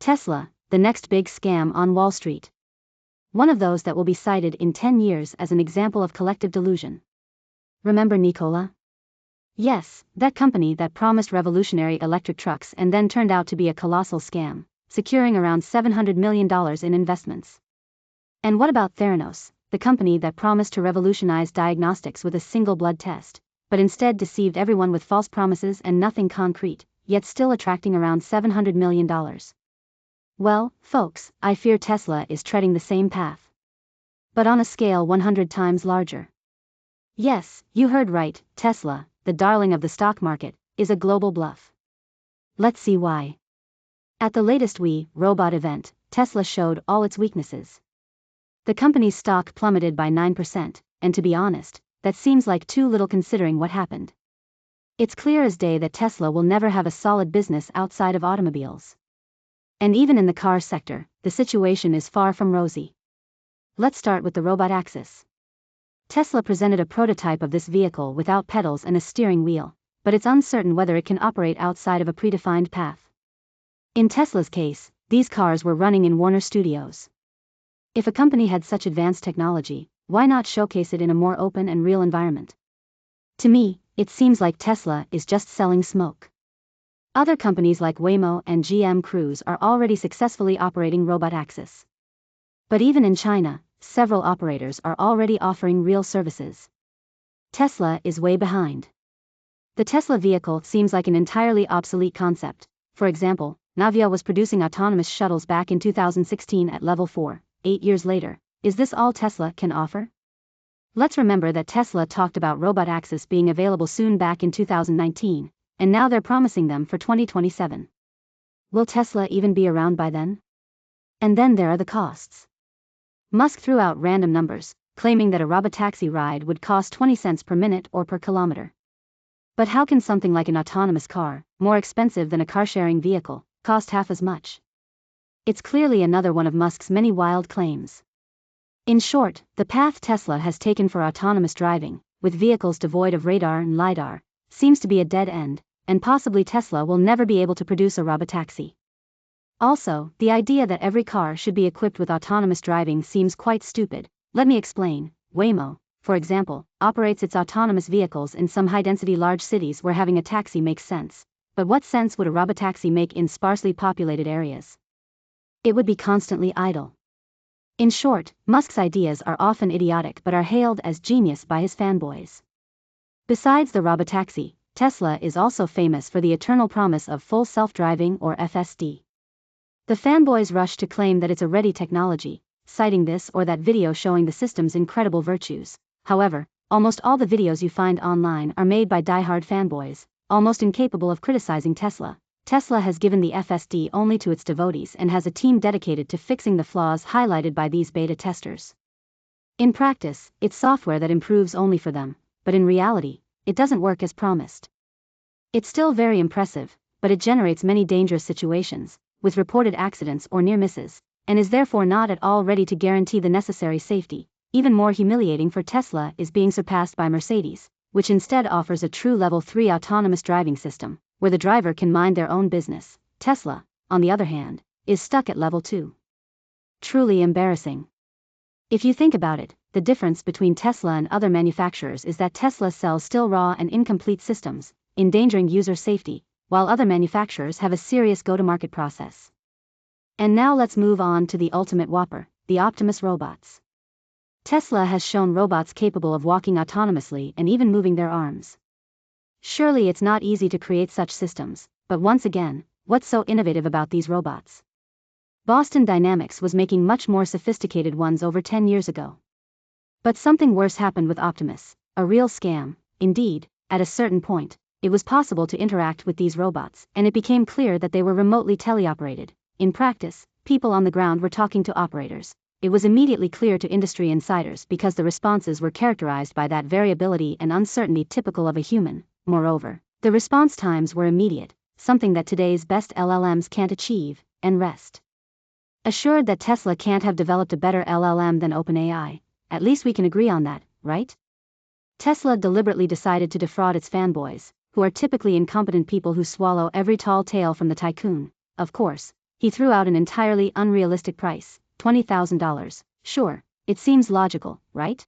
Tesla, the next big scam on Wall Street. One of those that will be cited in 10 years as an example of collective delusion. Remember Nikola? Yes, that company that promised revolutionary electric trucks and then turned out to be a colossal scam, securing around $700 million in investments. And what about Theranos, the company that promised to revolutionize diagnostics with a single blood test, but instead deceived everyone with false promises and nothing concrete, yet still attracting around $700 million? Well, folks, I fear Tesla is treading the same path. But on a scale 100 times larger. Yes, you heard right, Tesla, the darling of the stock market, is a global bluff. Let's see why. At the latest We Robot event, Tesla showed all its weaknesses. The company's stock plummeted by 9%, and to be honest, that seems like too little considering what happened. It's clear as day that Tesla will never have a solid business outside of automobiles. And even in the car sector, the situation is far from rosy. Let's start with the robot axis. Tesla presented a prototype of this vehicle without pedals and a steering wheel, but it's uncertain whether it can operate outside of a predefined path. In Tesla's case, these cars were running in Warner Studios. If a company had such advanced technology, why not showcase it in a more open and real environment? To me, it seems like Tesla is just selling smoke. Other companies like Waymo and GM Cruise are already successfully operating robot axis. But even in China, several operators are already offering real services. Tesla is way behind. The Tesla vehicle seems like an entirely obsolete concept. For example, Navia was producing autonomous shuttles back in 2016 at level 4, 8 years later. Is this all Tesla can offer? Let's remember that Tesla talked about robot axis being available soon back in 2019, and now they're promising them for 2027. Will Tesla even be around by then? And then there are the costs. Musk threw out random numbers, claiming that a robotaxi ride would cost 20 cents per minute or per kilometer. But how can something like an autonomous car, more expensive than a car-sharing vehicle, cost half as much? It's clearly another one of Musk's many wild claims. In short, the path Tesla has taken for autonomous driving, with vehicles devoid of radar and LiDAR, seems to be a dead end, and possibly Tesla will never be able to produce a robotaxi. Also, the idea that every car should be equipped with autonomous driving seems quite stupid. Let me explain. Waymo, for example, operates its autonomous vehicles in some high-density large cities where having a taxi makes sense. But what sense would a robotaxi make in sparsely populated areas? It would be constantly idle. In short, Musk's ideas are often idiotic but are hailed as genius by his fanboys. Besides the robotaxi, Tesla is also famous for the eternal promise of full self-driving or FSD. The fanboys rush to claim that it's a ready technology, citing this or that video showing the system's incredible virtues. However, almost all the videos you find online are made by die-hard fanboys, almost incapable of criticizing Tesla. Tesla has given the FSD only to its devotees and has a team dedicated to fixing the flaws highlighted by these beta testers. In practice, it's software that improves only for them, but in reality, it doesn't work as promised. It's still very impressive, but it generates many dangerous situations, with reported accidents or near misses, and is therefore not at all ready to guarantee the necessary safety. Even more humiliating for Tesla is being surpassed by Mercedes, which instead offers a true level 3 autonomous driving system, where the driver can mind their own business. Tesla, on the other hand, is stuck at level 2. Truly embarrassing. If you think about it, the difference between Tesla and other manufacturers is that Tesla sells still raw and incomplete systems, endangering user safety, while other manufacturers have a serious go-to-market process. And now let's move on to the ultimate whopper, the Optimus robots. Tesla has shown robots capable of walking autonomously and even moving their arms. Surely it's not easy to create such systems, but once again, what's so innovative about these robots? Boston Dynamics was making much more sophisticated ones over 10 years ago. But something worse happened with Optimus, a real scam. Indeed, at a certain point, it was possible to interact with these robots, and it became clear that they were remotely teleoperated. In practice, people on the ground were talking to operators. It was immediately clear to industry insiders because the responses were characterized by that variability and uncertainty typical of a human. Moreover, the response times were immediate, something that today's best LLMs can't achieve, and rest assured that Tesla can't have developed a better LLM than OpenAI. At least we can agree on that, right? Tesla deliberately decided to defraud its fanboys, who are typically incompetent people who swallow every tall tale from the tycoon. Of course, He threw out an entirely unrealistic price, $20,000. Sure, it seems logical, right?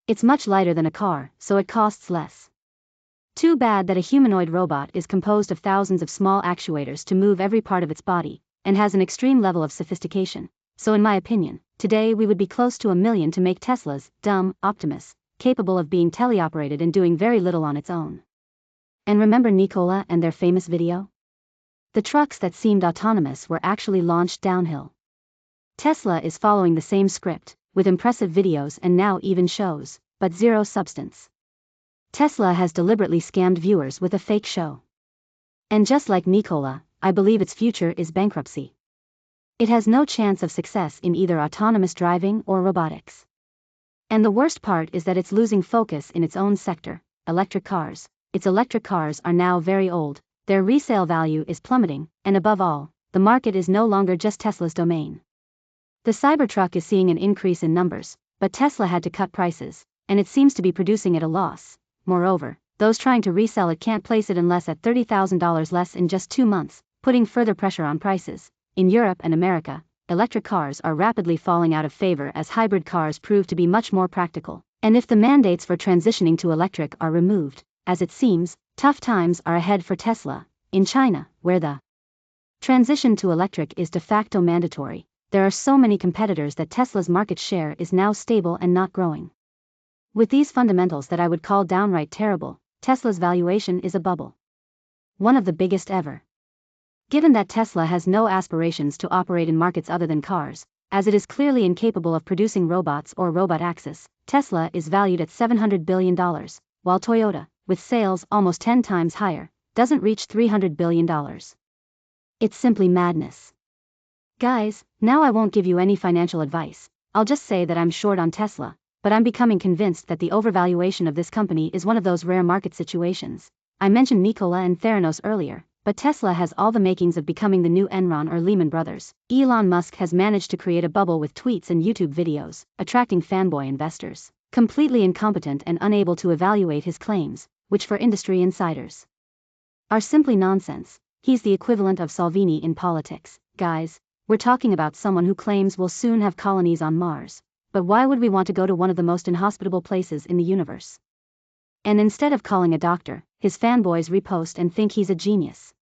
It's much lighter than a car, so it costs less. Too bad that a humanoid robot is composed of thousands of small actuators to move every part of its body, and has an extreme level of sophistication. So in my opinion, today we would be close to 1 million to make Tesla's dumb Optimus capable of being teleoperated and doing very little on its own. And remember Nikola and their famous video? The trucks that seemed autonomous were actually launched downhill. Tesla is following the same script, with impressive videos and now even shows, but zero substance. Tesla has deliberately scammed viewers with a fake show. And just like Nikola, I believe its future is bankruptcy. It has no chance of success in either autonomous driving or robotics. And the worst part is that it's losing focus in its own sector, electric cars. Its electric cars are now very old, their resale value is plummeting, and above all, the market is no longer just Tesla's domain. The Cybertruck is seeing an increase in numbers, but Tesla had to cut prices, and it seems to be producing at a loss. Moreover, those trying to resell it can't place it unless at $30,000 less in just 2 months, putting further pressure on prices. In Europe and America, electric cars are rapidly falling out of favor as hybrid cars prove to be much more practical, and if the mandates for transitioning to electric are removed, as it seems, tough times are ahead for Tesla. In China, where the transition to electric is de facto mandatory, there are so many competitors that Tesla's market share is now stable and not growing. With these fundamentals that I would call downright terrible, Tesla's valuation is a bubble. One of the biggest ever. Given that Tesla has no aspirations to operate in markets other than cars, as it is clearly incapable of producing robots or robot access, Tesla is valued at $700 billion, while Toyota, with sales almost 10 times higher, doesn't reach $300 billion. It's simply madness. Guys, now I won't give you any financial advice, I'll just say that I'm short on Tesla, but I'm becoming convinced that the overvaluation of this company is one of those rare market situations. I mentioned Nikola and Theranos earlier, but Tesla has all the makings of becoming the new Enron or Lehman Brothers. Elon Musk has managed to create a bubble with tweets and YouTube videos, attracting fanboy investors, completely incompetent and unable to evaluate his claims, which for industry insiders are simply nonsense. He's the equivalent of Salvini in politics. Guys, we're talking about someone who claims we'll soon have colonies on Mars. But why would we want to go to one of the most inhospitable places in the universe? And instead of calling a doctor, his fanboys repost and think he's a genius.